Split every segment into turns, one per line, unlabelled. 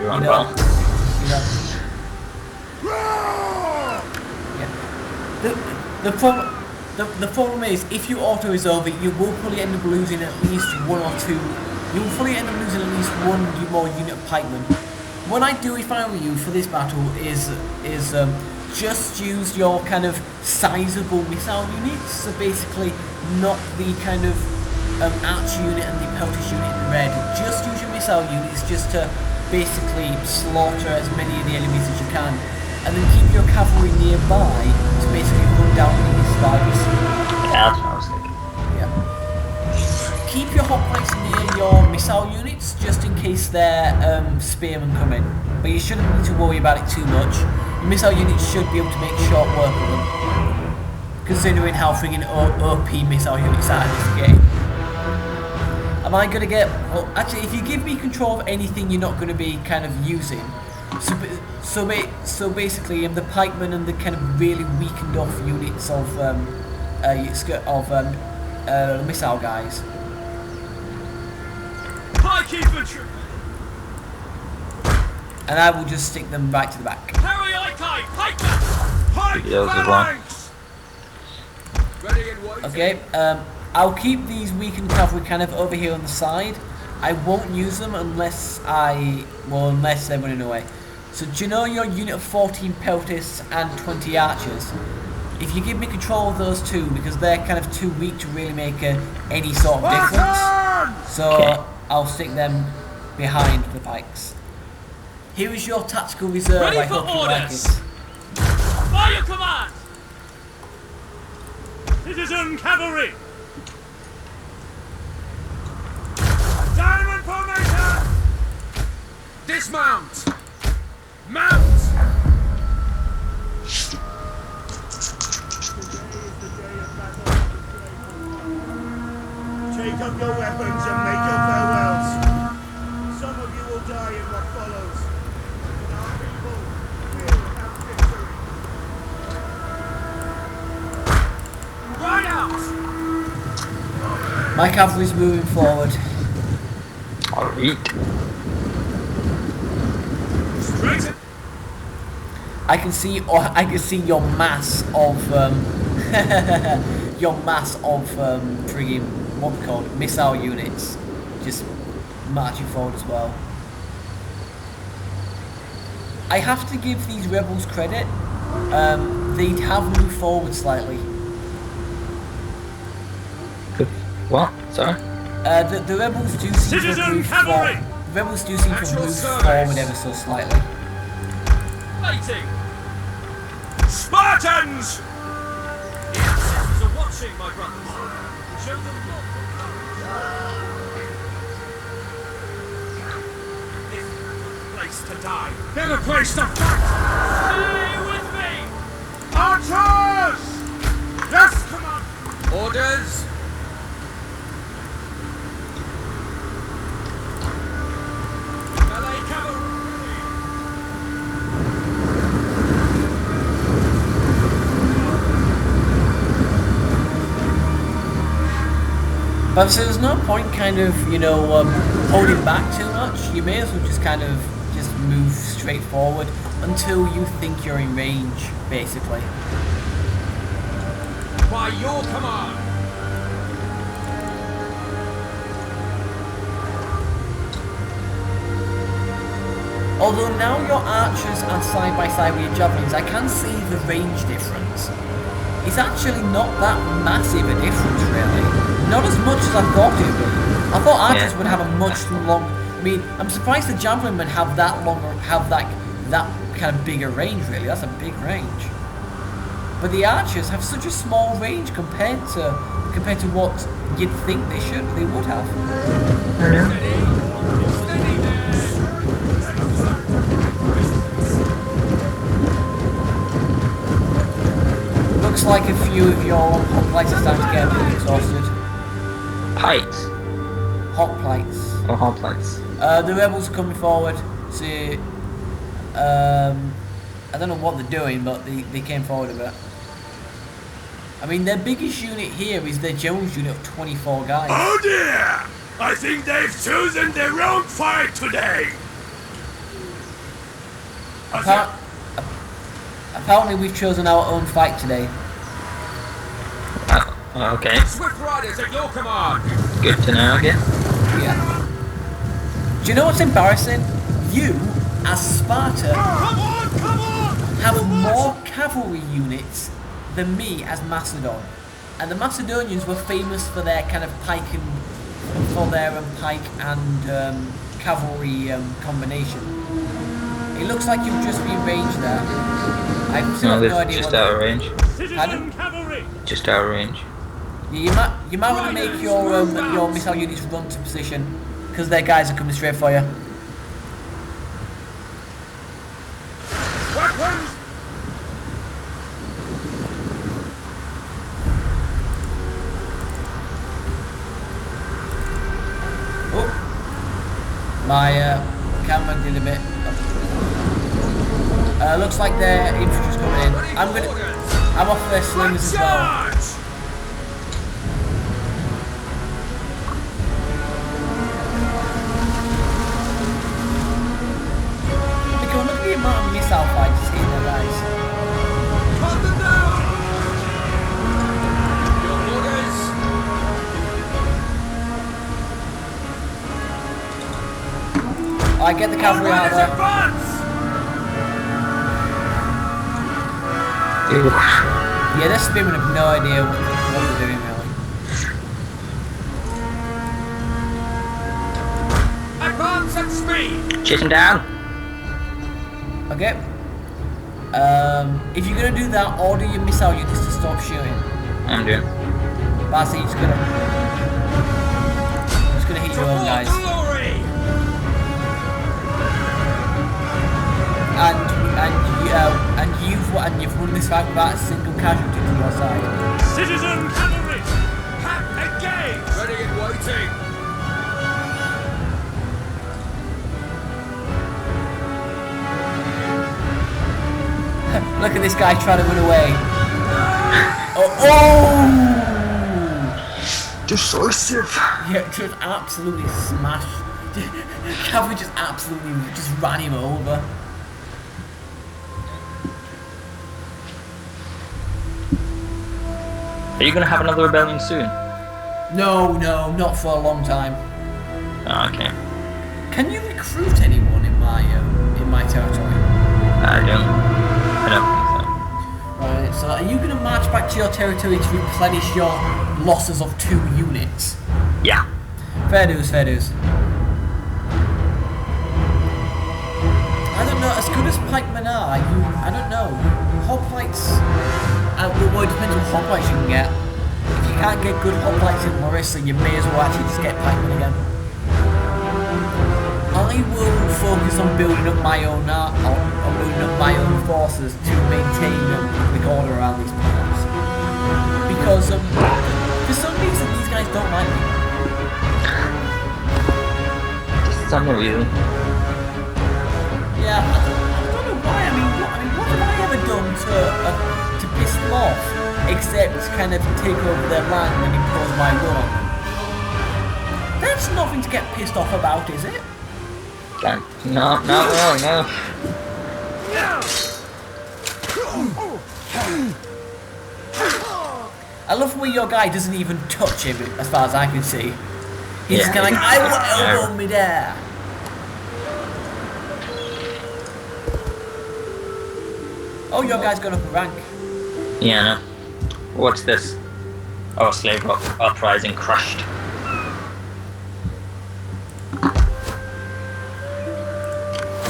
You
know.
Yeah. The problem is, if you auto resolve it, you will probably end up losing at least one or two. You will probably end up losing at least one more unit of pikemen. What I do if I were you for this battle is just use your kind of sizable missile units. So basically, not the kind of archer unit and the peltish unit in red. Just use your missile units just to basically slaughter as many of the enemies as you can, and then keep your cavalry nearby to basically run down the spiders.
Yeah, that's what I was thinking.
Yeah. Keep your hoplites near your missile units just in case their spearmen come in, but you shouldn't need to worry about it too much. Your missile units should be able to make short work of them, considering how friggin' OP missile units are in this game. Am I going to get... Well, actually, if you give me control of anything you're not going to be kind of using, so basically the pikemen and the kind of really weakened off units of missile guys.
Pike infantry!
And I will just stick them right to the back.
Pike phalanx! Ready and waiting.
Okay, I'll keep these weakened cavalry kind of over here on the side. I won't use them unless they're running away. So do you know your unit of 14 peltists and 20 archers? If you give me control of those two, because they're kind of too weak to really make any sort of difference, so I'll stick them behind the pikes. Here is your tactical reserve.
Ready
I
for
hope you like
orders.
it.
Fire command! Citizen cavalry! Diamond formation! Dismount! Mount!
Take up your weapons and make your farewells. Some of you will die in what follows. But our people will have victory.
Ride out!
My cavalry's moving forward.
Alright.
Straight in.
I can see your mass of friggin' what we call it, missile units just marching forward as well. I have to give these rebels credit. They have moved forward slightly.
What? Sorry?
The rebels do seem to have moved forward. The rebels do seem to have moved forward ever so slightly.
Fighting! Spartans! The ancestors are watching, my brothers. Show them love. This place to die. Then a place to fight! Stay with me! Archers! Yes, command! Orders! Melee cavalry!
But so there's no point kind of, holding back too much. You may as well just kind of just move straight forward until you think you're in range, basically.
By your command!
Although now your archers are side by side with your javelins, I can see the range difference. It's actually not that massive a difference, really. Not as much as I thought it would be. I thought archers would have a much long. I mean, I'm surprised the javelin would have that kind of bigger range. Really, that's a big range. But the archers have such a small range compared to what you'd think they would have. Looks like a few of your hoplites are starting to get a bit exhausted.
Pikes.
Hoplites.
Or hoplites.
The rebels are coming forward. See, I don't know what they're doing, but they came forward a bit. I mean, their biggest unit here is their general's unit of 24 guys.
Oh dear! I think they've chosen the wrong fight today!
Apparently we've chosen our own fight today.
Okay.
Swift riders at your command.
Good to know, yeah.
Yeah. Do you know what's embarrassing? You, as Sparta,
Come on!
have more cavalry units than me as Macedon. And the Macedonians were famous for their kind of pike and cavalry combination. It looks like you've just rearranged there. I still have no idea
just
what
out of range.
Pardon?
Cavalry.
Just out of range.
You might want to make your missile units run to position, because their guys are coming straight for you.
Weapons.
Oh, my camera did a bit. Looks like their infantry's coming in. I'm off their slings as well.
Charge.
Look at the amount of missile fighters hitting their guys.
Cut them down. Your orders.
Alright, get the cavalry out
Riders
there.
advance.
Ew.
Yeah, they're spearmen have no idea what they're doing really.
Advance at speed.
Chasing down.
Okay. If you're gonna do that, order your missile units to stop shooting.
I'm doing.
That's it, you're just gonna hit your own guys.
Glory.
And you've won this fight without a single casualty to your side.
Citizen cavalry. Cap engaged. Ready and waiting.
Look at this guy trying to run away. Oh!
Decisive.
Yeah, just absolutely smashed. Cavalry just absolutely just ran him over.
Are you gonna have another rebellion soon?
No, not for a long time.
Oh, okay.
Can you recruit anyone in my territory?
I don't think
Right, so are you going to march back to your territory to replenish your losses of 2 units?
so. Yeah.
Fair dues, fair dues. I don't know, as good as pikemen are, I don't know. Hoplites, well, it depends what hoplites you can get. If you can't get good hoplites in Larissa, you may as well actually just get pikemen again. I will focus on building up my own forces to maintain the order around these planets. Because for some reason these guys don't like me.
For some reason.
Yeah, I don't know why. I mean, what have I ever done to piss them off, except kind of take over their land and impose my will on them? That's nothing to get pissed off about, is it?
No, not really, no.
I love where your guy doesn't even touch him, as far as I can see. He's just
Yeah,
kind of like, I will elbow
yeah.
me there. Oh, your guy's gone up a rank.
Yeah, no. What's this? Oh, slave uprising crushed.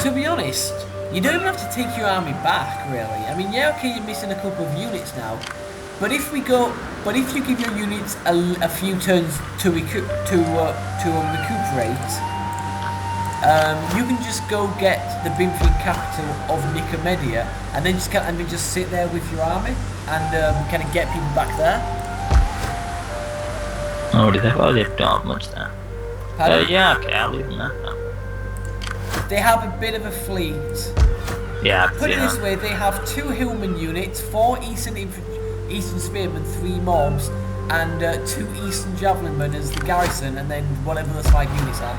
To be honest, you don't even have to take your army back, really. I mean, yeah, okay, you're missing a couple of units now, but if you give your units a few turns to recuperate, you can just go get the Bynthian capital of Nicomedia, and then just sit there with your army and kind of get people back there.
Oh, they've don't have much there.
Pardon?
Yeah, okay, I'll leave them there. No.
They have a bit of a fleet.
Yeah,
Put it this way, they have 2 Hillman units, 4 Eastern Spearmen, 3 mobs, and 2 Eastern Javelinmen as the garrison, and then whatever those 5 units are.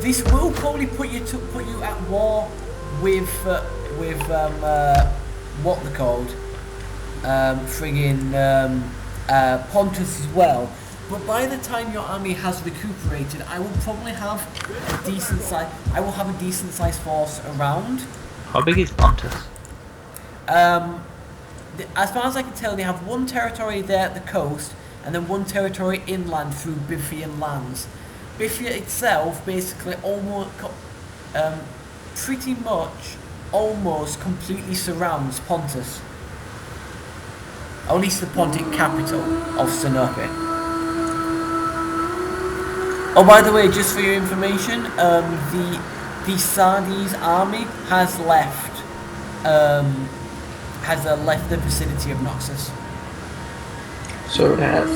this will probably put you at war with what they're called, Pontus as well. But by the time your army has recuperated, I will probably have a decent size. I will have a decent sized force around.
How big is Pontus?
As far as I can tell, they have one territory there at the coast, and then one territory inland through Bithynian lands. Bithynia itself basically pretty much almost completely surrounds Pontus. Or at least the Pontic capital of Sinope. Oh, by the way, just for your information, the Sardes army has left the vicinity of Noxus.
So it has.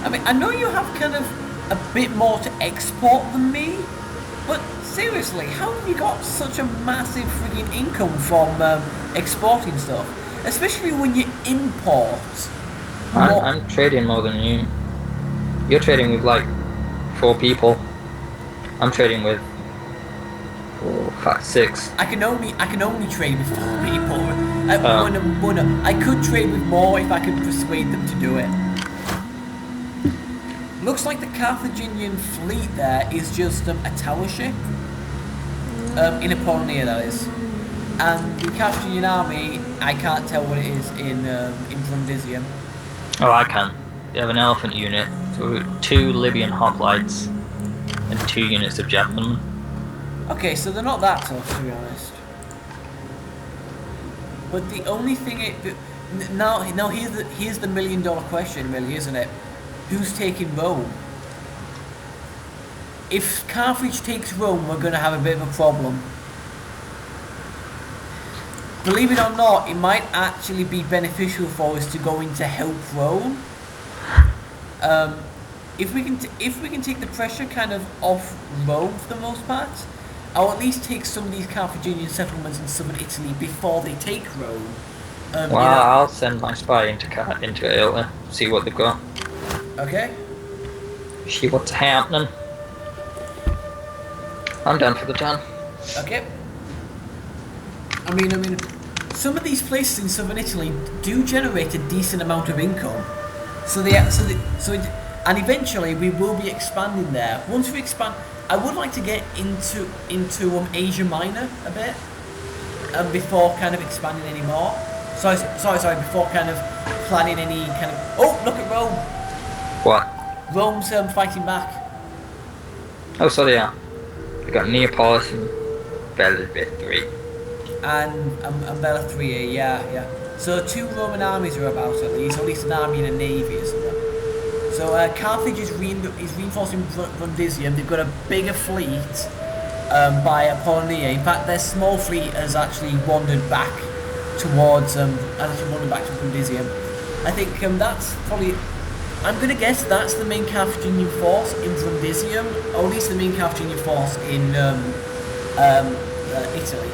I mean, I know you have kind of a bit more to export than me, but seriously, how have you got such a massive frigging income from exporting stuff? Especially when you import.
I'm trading more than you. You're trading with like 4 people. I'm trading with 6.
I can only trade with 4 people. I could trade with more if I could persuade them to do it. Looks like the Carthaginian fleet there is just a tower ship. In Apollonia, that is. And the Carthaginian army, I can't tell what it is in Brundisium.
Oh, I can. They have an elephant unit, so 2 Libyan hoplites, and 2 units of javelin.
Okay, so they're not that tough, to be honest. But the only thing now here's the $1 million question, really, isn't it? Who's taking Rome? If Carthage takes Rome, we're going to have a bit of a problem. Believe it or not, it might actually be beneficial for us to go in to help Rome. If we can take the pressure kind of off Rome for the most part, or at least take some of these Carthaginian settlements in southern Italy before they take Rome.
Well, I'll send my spy into Italy, see what they've got.
Okay.
See what's happening. I'm done for the turn.
Okay. I mean, some of these places in southern Italy do generate a decent amount of income. And eventually we will be expanding there. Once we expand, I would like to get into Asia Minor a bit, before kind of expanding any more. Sorry, before kind of planning any kind of. Oh, look at Rome.
What?
Rome's fighting back.
Oh, so they are. They got Neapolis and Bella 3.
And Bella 3, yeah. So 2 Roman armies are about at least an army and a navy or something. So Carthage is reinforcing Brundisium. They've got a bigger fleet by Apollonia. In fact, their small fleet has actually wandered back towards to Brundisium. I think that's probably. I'm going to guess that's the main Carthaginian force in Brundisium, or at least the main Carthaginian force in Italy.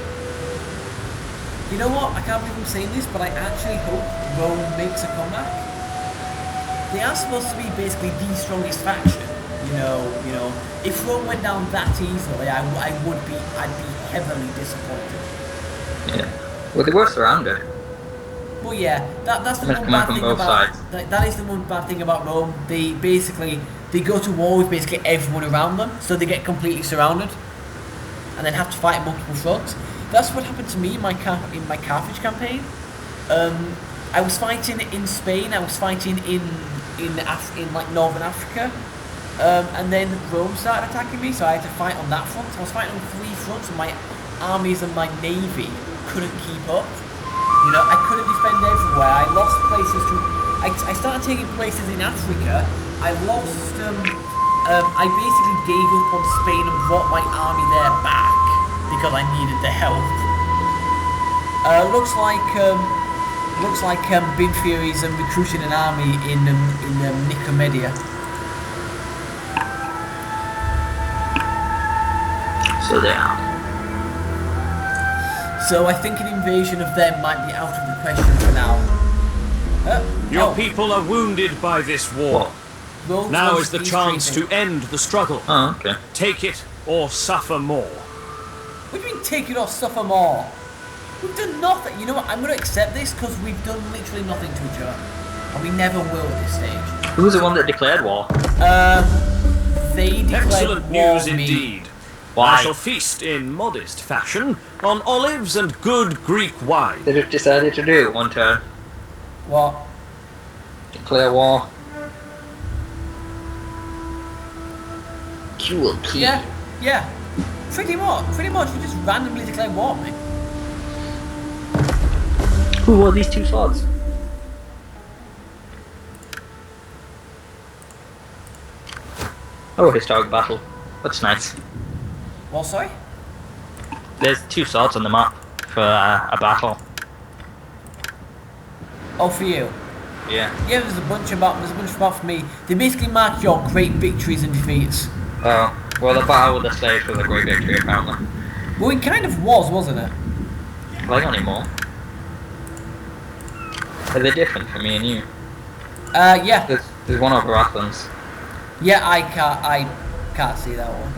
You know what? I can't believe I'm saying this, but I actually hope Rome makes a comeback. They are supposed to be basically the strongest faction. You know, if Rome went down that easily, I'd be heavily disappointed.
Yeah. Well, they were surrounded.
Well, yeah, that's the one bad thing about that is the one bad thing about Rome. They go to war with basically everyone around them, so they get completely surrounded, and then have to fight multiple fronts. That's what happened to me in my Carthage campaign. I was fighting in Spain. I was fighting in like Northern Africa, and then Rome started attacking me, so I had to fight on that front. So I was fighting on 3 fronts, and my armies and my navy couldn't keep up. You know, I couldn't defend everywhere. I lost places to. I started taking places in Africa. I lost. I basically gave up on Spain and brought my army there back because I needed the help. Looks like Bin Fury's recruiting an army in Nicomedia.
So they are.
So I think an invasion of them might be out of the question for now.
Your
oh,
people are wounded by this war.
What?
Rogues
Now
want
is the
peace
chance
treaty.
to end the struggle.
Oh, okay.
Take it or suffer more.
What do you mean take it or suffer more? We've done nothing. You know what? I'm going to accept this because we've done literally nothing to each other. And we never will at this stage.
Who was the one that declared war?
They declared
Excellent
war
news
on me.
indeed.
Why?
I shall feast in modest fashion on olives and good Greek wine.
They just decided to do it one turn.
What?
Declare war. Cool.
Yeah. Pretty much. You just randomly declared war on me.
Who wore these 2 swords? Oh, historic battle. That's nice.
Well, sorry?
There's 2 swords on the map for a battle.
Oh, for you?
Yeah.
Yeah, there's a bunch about for me. They basically mark your great victories and defeats.
Oh, well, the battle with the slaves was a great victory, apparently.
Well, it kind of was, wasn't it?
Well, not anymore. Are they different for me and you?
Yeah.
There's one over Athens.
Yeah, I can't see that one.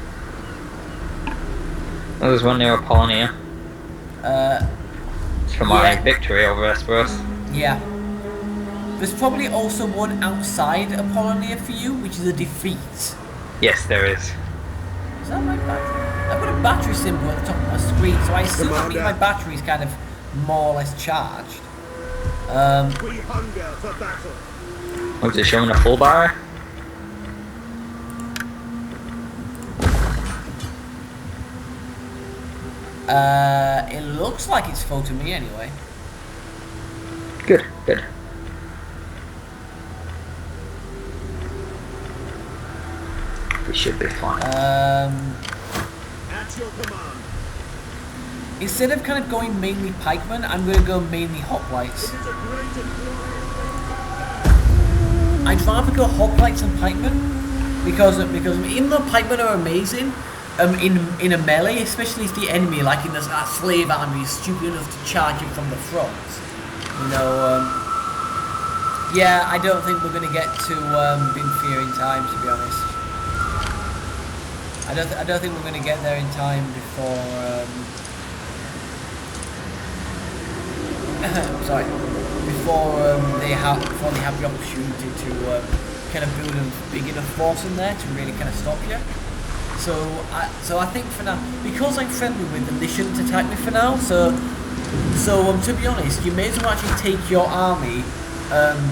Oh, there's one near Apollonia. It's for my
Yeah.
victory over Hesperus.
Yeah. There's probably also one outside Apollonia for you, which is a defeat.
Yes, there is.
Is that my battery? I've got a battery symbol at the top of my screen, so I assume that means my battery's kind of more or less charged.
We hunger for battle.
Was it showing a full bar?
It looks like it's full to me anyway.
Good. We should be fine.
At your command.
Instead of kind of going mainly pikemen, I'm going to go mainly hoplites.
It is a great and glorious.
I'd rather go hoplites than pikemen because even though pikemen are amazing, in a melee, especially if the enemy, like in this slave army, is stupid enough to charge you from the front. You know, yeah, I don't think we're going to get to Binfear in time, to be honest. I don't think we're going to get there in time before. Sorry, before they have the opportunity to kind of build a big enough force in there to really kind of stop you. So I think for now, because I'm friendly with them, they shouldn't attack me for now. So to be honest, you may as well actually take your army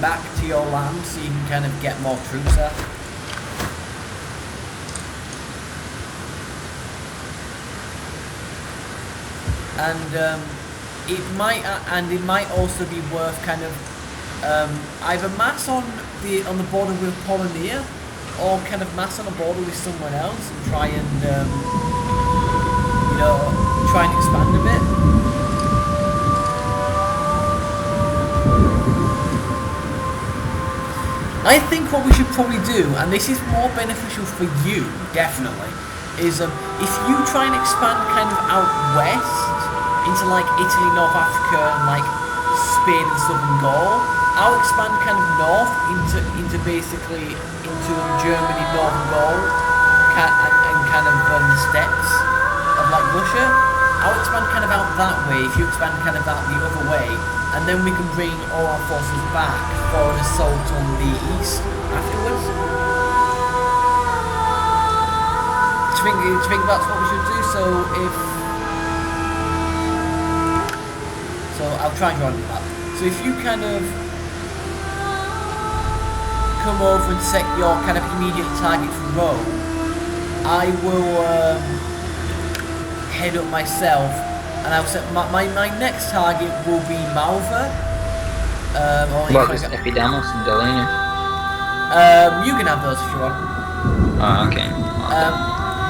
back to your land so you can kind of get more troops there. And it might also be worth kind of either mass on the border with Apollonia, or kind of mass on a border with someone else and try and expand a bit. I think what we should probably do, and this is more beneficial for you, definitely, is if you try and expand kind of out west into like Italy, North Africa, and like Spain and southern Gaul, I'll expand kind of north into basically into Germany, northern Gaul, and kind of the steppes of like Russia. I'll expand kind of out that way if you expand kind of out the other way, and then we can bring all our forces back for an assault on the east afterwards. Do you think that's what we should do? So I'll try and draw on that. So if you kind of come over and set your kind of immediate target for Rome, I will head up myself, and I'll set my next target will be Malva.
What was Epidamus and Delania?
You can have those if you want.
Oh, okay.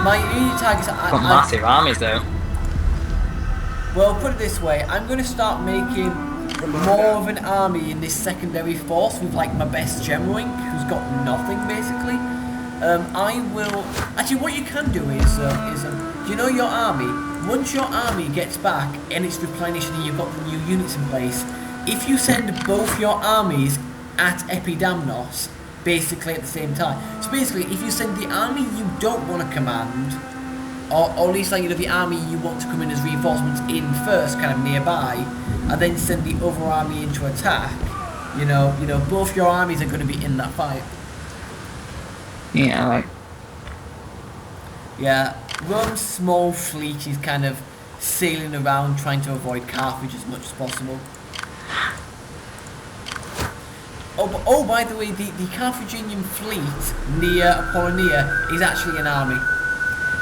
My immediate targets are...
Got massive armies though.
Well, put it this way, I'm going to start making more of an army in this secondary force with like my best general who's got nothing basically. I will... Actually, what you can do is you know your army? once your army gets back and it's replenished and you've got the new units in place, if you send both your armies at Epidamnos, basically at the same time. So basically, if you send the army you don't want to command, or at least like the army you want to come in as reinforcements in first, kind of nearby, and then send the other army into attack, both your armies are going to be in that fight.
Yeah, like.
Yeah, Rome's small fleet is kind of sailing around trying to avoid Carthage as much as possible. Oh, by the way, the Carthaginian fleet near Apollonia is actually an army.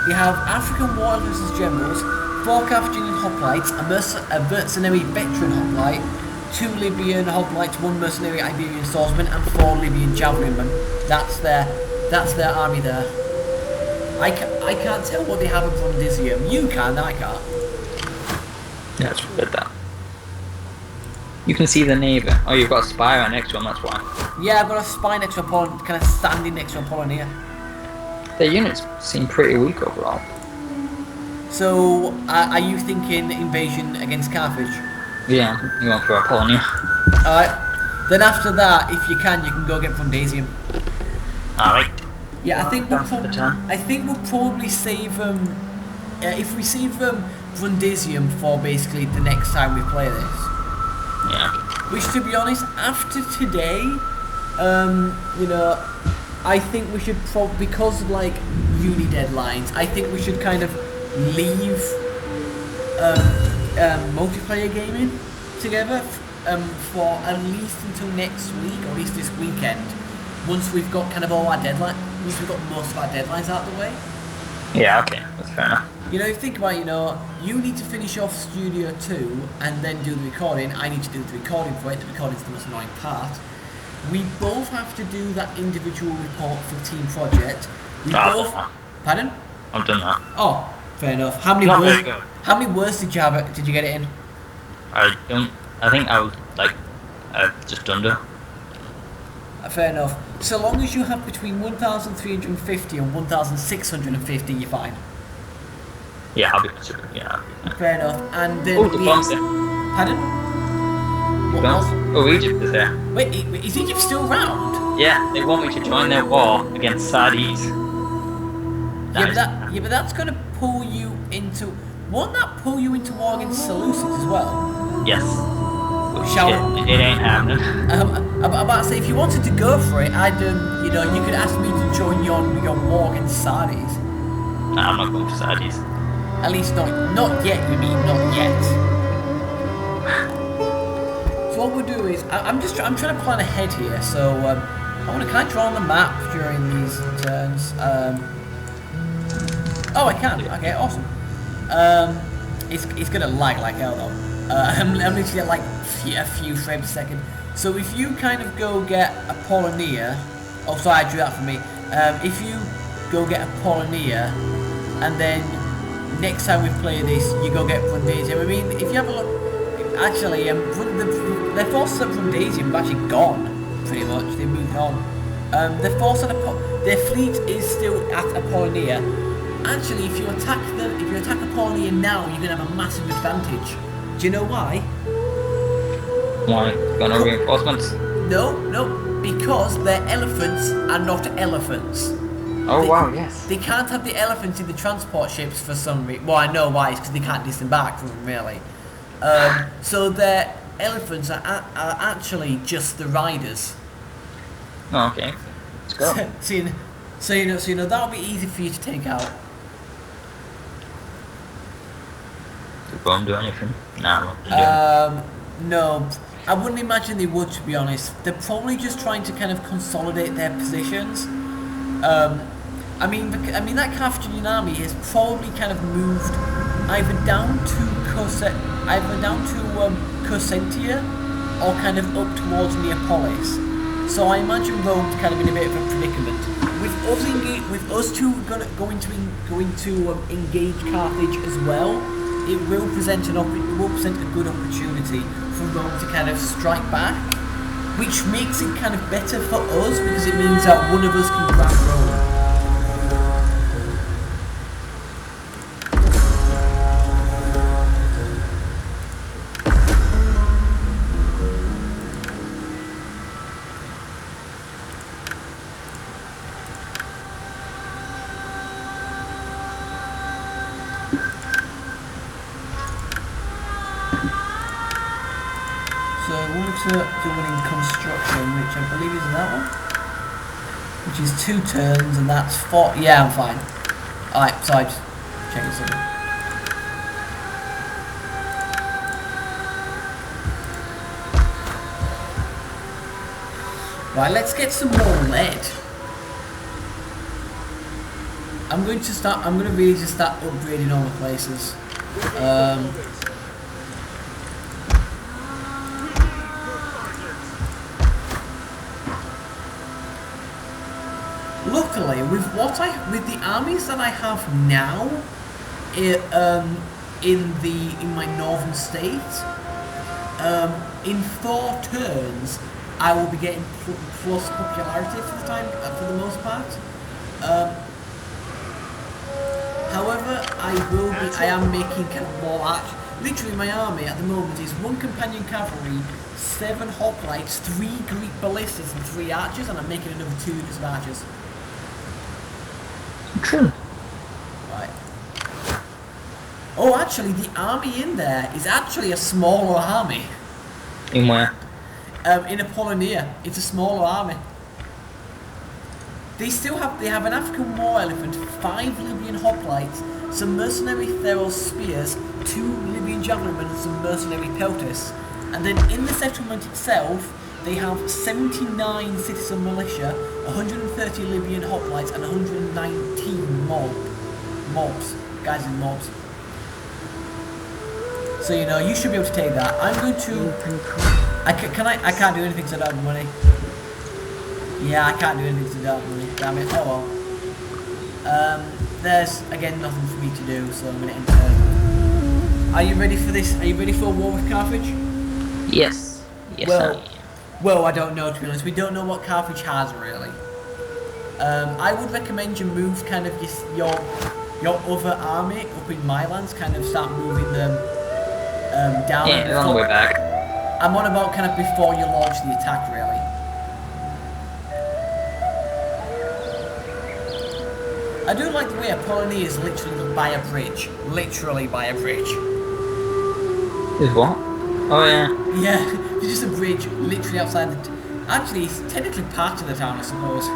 They have African warriors as generals, 4 Carthaginian hoplites, a mercenary veteran hoplite, 2 Libyan hoplites, 1 mercenary Iberian swordsman, and 4 Libyan javelinmen. That's their army there. I can't tell what they have in Brundisium. You can, I can't.
Yeah, it's weird that. You can see the neighbour. Oh, you've got a spy right next to him, that's why.
Yeah, I've got a spy next to Apollonia, kind of standing next to Apollonia.
Their units seem pretty weak overall.
So, are you thinking invasion against Carthage?
Yeah, you want for Apollonia.
Alright. Then after that, if you can go get Brundisium.
Alright.
Yeah, I think we'll probably save if we save Brundisium for basically the next time we play this.
Yeah.
Which, to be honest, after today, I think we should because of like uni deadlines, I think we should kind of leave multiplayer gaming together for at least until next week, or at least this weekend. Once we've got kind of all our deadlines, once we've got most of our deadlines out of the way.
Yeah, okay, that's fair enough.
Think about, you need to finish off Studio 2 and then do the recording. I need to do the recording for it. The recording's the most annoying part. We both have to do that individual report for Team Project. Pardon?
I've done that.
Oh, fair enough. How many words did you have? Did you get it in?
I think I was like just under.
Fair enough. So long as you have between 1,350 and 1,650, you're fine.
Yeah, I'll be considered. Yeah.
Fair enough. And then
Oh, the bomb's there.
Pardon? What else?
Oh, Egypt is there.
Wait, is Egypt still round?
Yeah, they want me to join their war against Sardis.
Yeah, but that's gonna pull you into. Won't that pull you into war against Seleucids as well?
Yes.
Shall
it ain't happening.
I'm about to say, if you wanted to go for it, I'd you could ask me to join your war against Sardis.
Nah, I'm not going for Sardis.
At least not yet. You mean not yet? So what we'll do is, I'm trying to plan ahead here. So can I draw on the map during these turns? Oh, I can. Okay, awesome. It's gonna lag like hell though. I'm literally get like a few frames a second. So if you kind of go get Apollonia, oh sorry, I drew that for me. If you go get Apollonia, and then next time we play this, you go get Brundisium. I mean, if you have a look, actually, their forces at Brundisium have actually gone, pretty much. They've moved on. Their fleet is still at Apollonia. Actually, if you attack Apollonia now, you're gonna have a massive advantage. Do you know why?
Why? Got no reinforcements?
No, because their elephants are not elephants.
Oh wow, yes.
They can't have the elephants in the transport ships for some reason. Well, I know why. It's because they can't disembark from them, really. So their elephants are actually just the riders.
Oh, okay. Let's go.
So that'll be easy for you to take out.
Did Rome do anything? Nah,
no. I wouldn't imagine they would, to be honest. They're probably just trying to kind of consolidate their positions. I mean that Carthaginian army has probably kind of moved either down to Cosentia or kind of up towards Neapolis. So I imagine Rome's kind of in a bit of a predicament. With us two going to engage Carthage as well, it will present a good opportunity for Rome to kind of strike back, which makes it kind of better for us because it means that one of us can grab Rome. So water doing construction, which I believe is that one. Which is 2 turns, and that's 4. Yeah, I'm fine. Alright, so I just checking something. Right, let's get some more lead. I'm going to really just start upgrading all the places. Luckily, with the armies that I have now, in my northern state, in 4 turns, I will be getting plus popularity for the most part. However, I am making kind of more action. Literally, my army at the moment is 1 companion cavalry, 7 hoplites, 3 Greek ballistas, and 3 archers, and I'm making another 2 units of archers.
True.
Right. Oh, actually, the army in there is actually a smaller army.
In where?
In Apollonia, it's a smaller army. They have an African war elephant, 5 Libyan hoplites, some mercenary Theros spears, 2 Libyan javelinmen, and some mercenary peltists. And then in the settlement itself, they have 79 citizen militia, 130 Libyan hoplites, and 119 mobs. Guys in mobs. So you know, you should be able to take that. I'm going to... I can't do anything to that money. Yeah, I can't do anything to that money. Damn it. Oh well. There's, again, nothing for me to do, so I'm going to end turn. Are you ready for this? Are you ready for a war with Carthage?
Yes. Yes,
Well,
I am.
Well, I don't know, to be honest. We don't know what Carthage has, really. I would recommend you move kind of your other army up in my lands, kind of start moving them down.
Yeah, they're on the way back.
I'm on about kind of before you launch the attack, really. I do like the way Apollonia is literally by a bridge. Literally by a bridge.
Is what? Oh yeah.
Yeah, it's just a bridge literally outside the... Actually, it's technically part of the town, I suppose.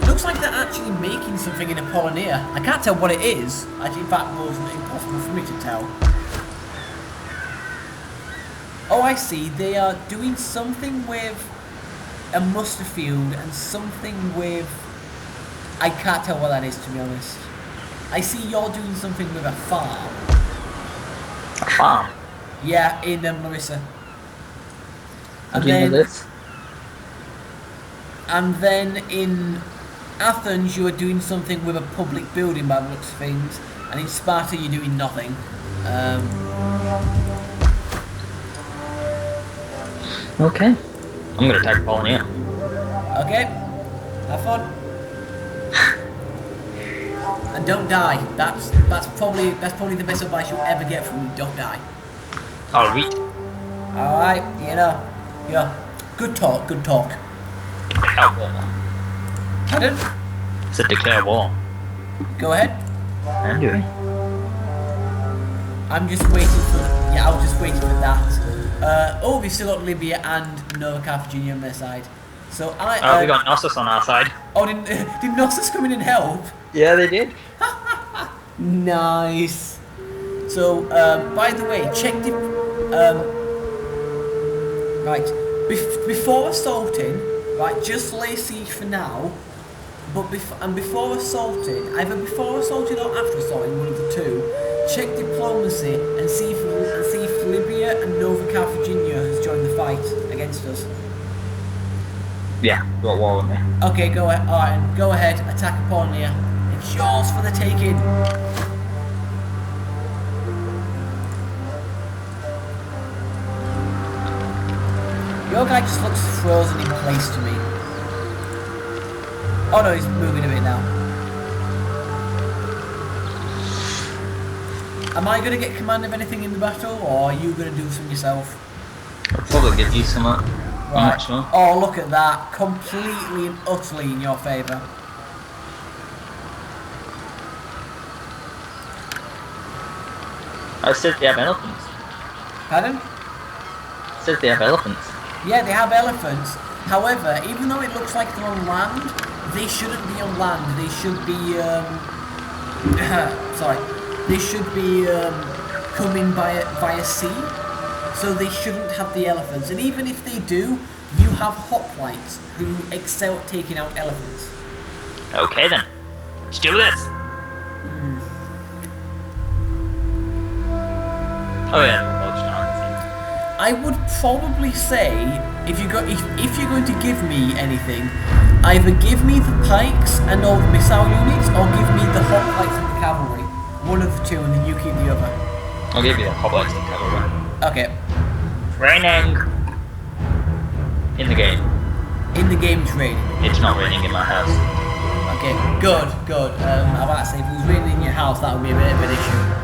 Looks like they're actually making something in Apollonia. I can't tell what it is. Actually, in fact, it was impossible for me to tell. Oh, I see. They are doing something with a muster field and something with... I can't tell what that is, to be honest. I see you're doing something with a farm.
A farm?
Yeah, in Larissa. And
Do you know this?
And then in Athens, you are doing something with a public building by the looks of things. And in Sparta, you're doing nothing.
Okay. I'm gonna attack Apollonia.
Okay, have fun. And don't die. That's probably the best advice you'll ever get from me. Don't die.
I'll read.
Alright, you know. Yeah. Good talk, good talk.
Declare war.
Pardon?
It's a declare war.
Go ahead.
I'm doing.
I'm just waiting for... Yeah, I was just waiting for that. Oh, we've still got Libya and Nova Carthagena on their side. So I...
we got Knossos on our side.
Oh, did Knossos come in and help?
Yeah, they did.
Nice. So, by the way, check the... right. Before assaulting, right, just lay siege for now. But before assaulting, either before assaulting or after assaulting, one of the two, check diplomacy and see if Libya and Nova Carthagena has joined the fight against us.
Yeah, got war with me.
Okay, go ahead. Alright, go ahead. Attack Apollonia. It's yours for the taking. Your guy just looks frozen in place to me. Oh no, he's moving a bit now. Am I going to get command of anything in the battle, or are you going to do some yourself?
I'll probably get you some. I'm not sure.
Oh, look at that. Completely and utterly in your favour.
Oh, it says they have elephants.
Pardon?
It says they have elephants.
Yeah, they have elephants. However, even though it looks like they're on land, they shouldn't be on land. They should be, sorry. They should be coming via sea. So they shouldn't have the elephants. And even if they do, you have hoplites who excel at taking out elephants.
Okay then. Let's do this. Oh yeah.
I would probably say if you're going to give me anything, either give me the pikes and all the missile units, or give me the hoplites and the cavalry. One of the two, and then you keep the other.
I'll give you the hoplites and cavalry.
Okay.
Raining. In the game.
In the game, it's raining.
It's not raining in my house.
Okay, good. I'm about to say, if it was raining in your house, that would be a bit of an issue.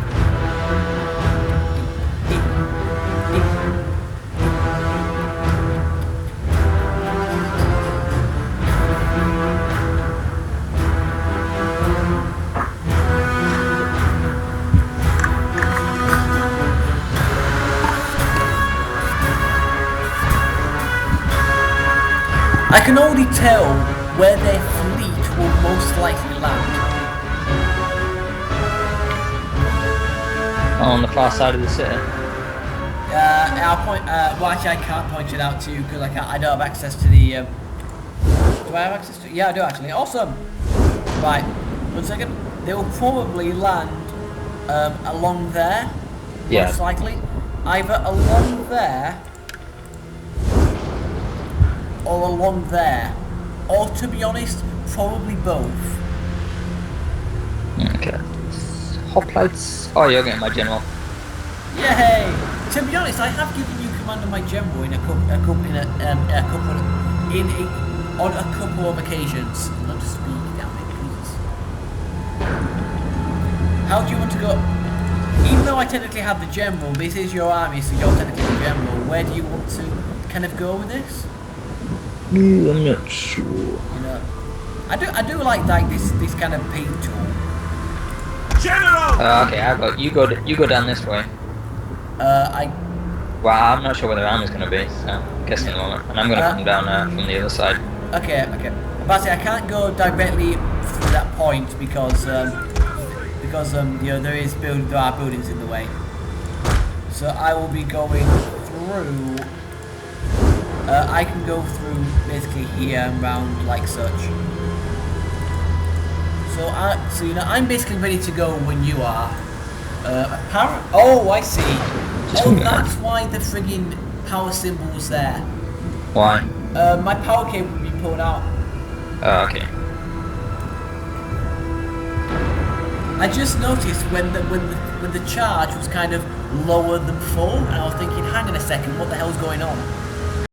I can already tell where their fleet will most likely land.
On the far side of the city.
I'll point. Well, actually, I can't point it out to you because I don't have access to the. Do I have access to? Yeah, I do actually. Awesome. Right. 1 second. They will probably land along there.
Yeah.
Most likely, either along there. Or along there, or to be honest, probably both.
Okay. Hoplites. Oh, you're getting my general.
Yay! To be honest, I have given you command of my general on a couple of occasions. Not to speak, damn it, please. How do you want to go? Even though I technically have the general, this is your army, so you're technically the general. Where do you want to kind of go with this?
I'm not sure.
You know, I do like this kind of paint tool.
General!
Okay, you go down this way. Well, I'm not sure where the army's gonna be, so I'm guessing the moment. And I'm gonna come down from the other side.
Okay. But I can't go directly through that point because you know there are buildings in the way. So I will be going through. I can go through basically here and round like such. So you know I'm basically ready to go when you are. Oh, I see. Oh, that's why the friggin' power symbol was there.
Why?
My power cable will be pulled out.
Oh, okay.
I just noticed when the charge was kind of lower than full, and I was thinking, hang on a second, what the hell's going on?